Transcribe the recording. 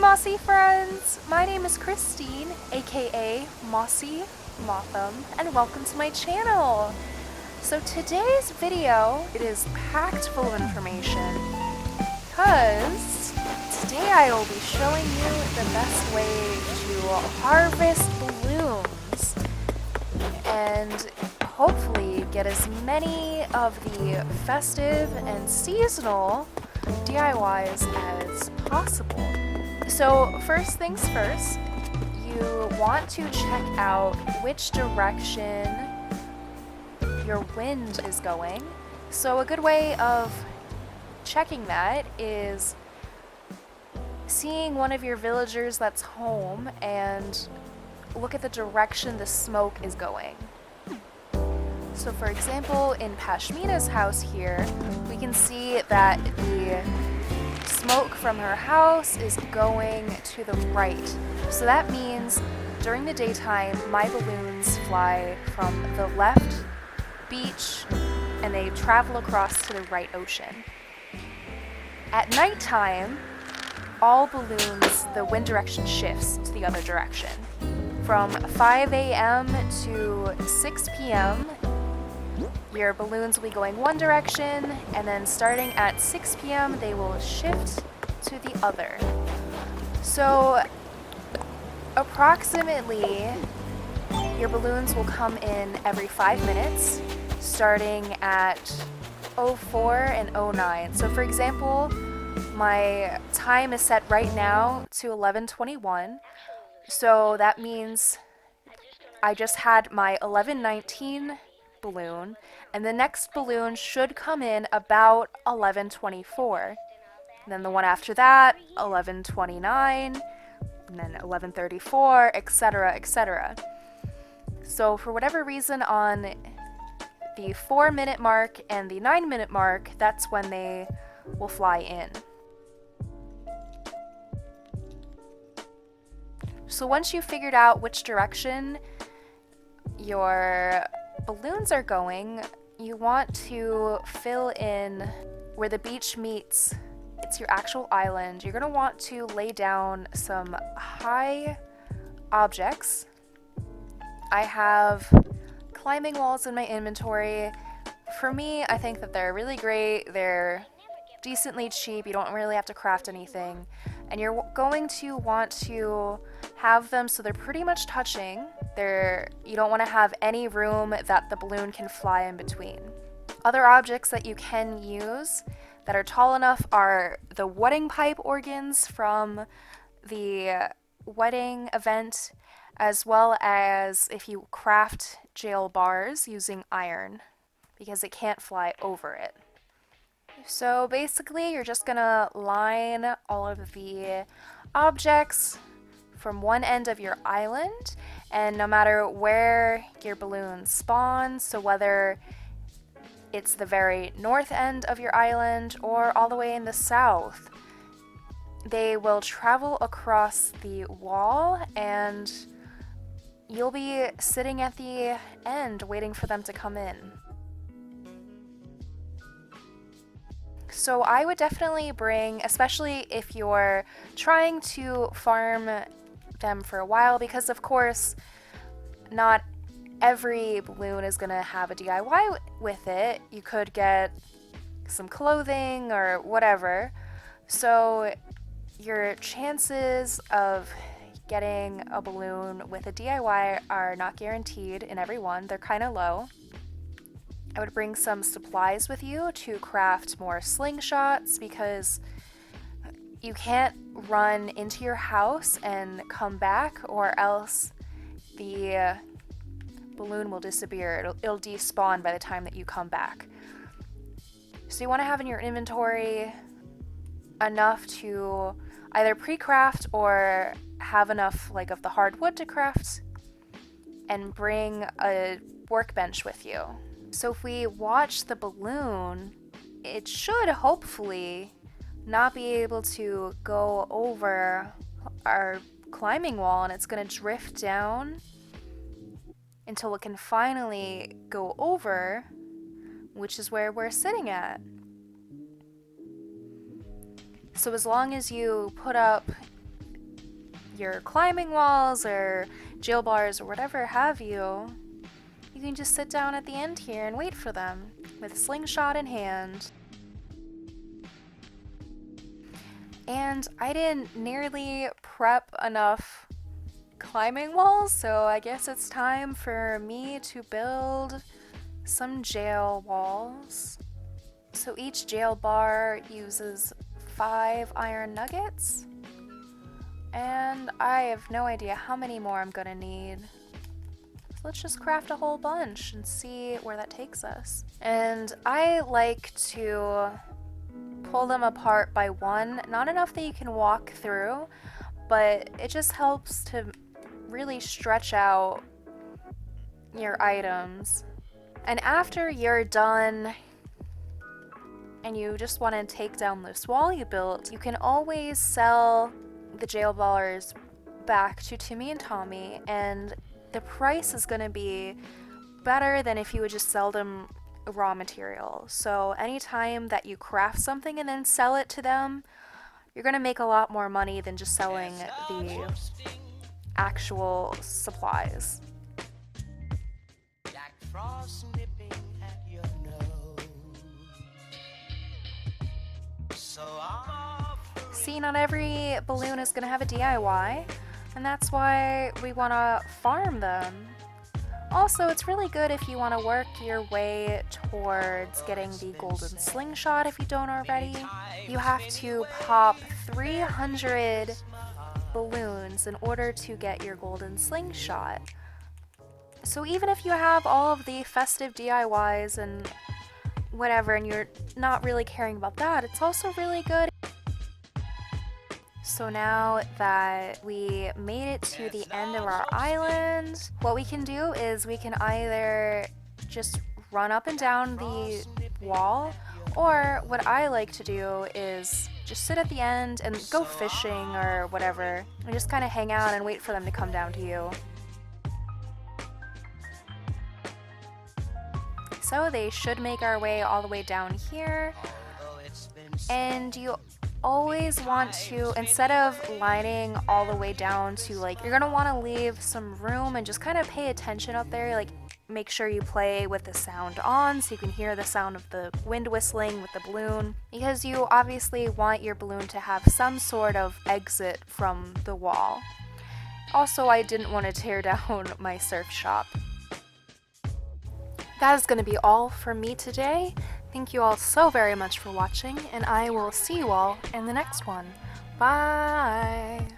Mossy friends! My name is Christine, aka Mossy Motham, and welcome to my channel! So today's video, it is packed full of information, because today I will be showing you the best way to harvest balloons, and hopefully get as many of the festive and seasonal DIYs as possible. So first things first, you want to check out which direction your wind is going. So a good way of checking that is seeing one of your villagers that's home and look at the direction the smoke is going. So for example, in Pashmina's house here, we can see that the smoke from her house is going to the right. So that means during the daytime, my balloons fly from the left beach and they travel across to the right ocean. At nighttime, all balloons, the wind direction shifts to the other direction. From 5 a.m. to 6 p.m., your balloons will be going one direction, and then starting at 6 p.m. they will shift to the other. So approximately your balloons will come in every 5 minutes, starting at 04 and 09. So for example, my time is set right now to 11:21. So that means I just had my 11:19 balloon, and the next balloon should come in about 11:24. And then the one after that, 11:29, and then 11:34, etc., etc. So for whatever reason, on the 4-minute mark and the 9-minute mark, that's when they will fly in. So once you've figured out which direction your balloons are going, you want to fill in where the beach meets. It's your actual island. You're going to want to lay down some high objects. I have climbing walls in my inventory. For me, I think that they're really great. They're decently cheap. You don't really have to craft anything. And you're going to want to have them so they're pretty much touching. You don't want to have any room that the balloon can fly in between. Other objects that you can use that are tall enough are the wedding pipe organs from the wedding event, as well as if you craft jail bars using iron, because it can't fly over it. So basically, you're just gonna line all of the objects from one end of your island, and no matter where your balloons spawn, so whether it's the very north end of your island or all the way in the south, they will travel across the wall, and you'll be sitting at the end waiting for them to come in. So I would definitely bring, especially if you're trying to farm them for a while, because of course not every balloon is going to have a DIY with it. You could get some clothing or whatever. So your chances of getting a balloon with a DIY are not guaranteed in every one. They're kind of low. I would bring some supplies with you to craft more slingshots, because you can't run into your house and come back, or else the balloon will disappear. It'll despawn by the time that you come back. So you want to have in your inventory enough to either pre-craft or have enough of the hardwood to craft, and bring a workbench with you. So if we watch the balloon, it should hopefully not be able to go over our climbing wall, and it's going to drift down until it can finally go over, which is where we're sitting at. So as long as you put up your climbing walls or jail bars or whatever have you, you can just sit down at the end here and wait for them with a slingshot in hand. And I didn't nearly prep enough climbing walls, so I guess it's time for me to build some jail walls. So each jail bar uses 5 iron nuggets, and I have no idea how many more I'm gonna need. So let's just craft a whole bunch and see where that takes us. And I like to pull them apart by one, not enough that you can walk through, but it just helps to really stretch out your items. And after you're done and you just want to take down this wall you built, you can always sell the jail bars back to Timmy and Tommy, and the price is going to be better than if you would just sell them raw material. So anytime that you craft something and then sell it to them, you're going to make a lot more money than just selling the actual supplies. See, not every balloon is going to have a DIY, and that's why we want to farm them. Also, it's really good if you want to work your way towards getting the golden slingshot if you don't already. You have to pop 300 balloons in order to get your golden slingshot. So even if you have all of the festive DIYs and whatever, and you're not really caring about that, it's also really good. So now that we made it to the end of our island, what we can do is we can either just run up and down the wall, or what I like to do is just sit at the end and go fishing or whatever, and just kind of hang out and wait for them to come down to you. So they should make our way all the way down here, and you always want to, instead of lining all the way down to, like, you're gonna want to leave some room and just kind of pay attention up there. Like, make sure you play with the sound on so you can hear the sound of the wind whistling with the balloon, because you obviously want your balloon to have some sort of exit from the wall. Also, I didn't want to tear down my surf shop. That is going to be all for me today. Thank you all so very much for watching, and I will see you all in the next one. Bye!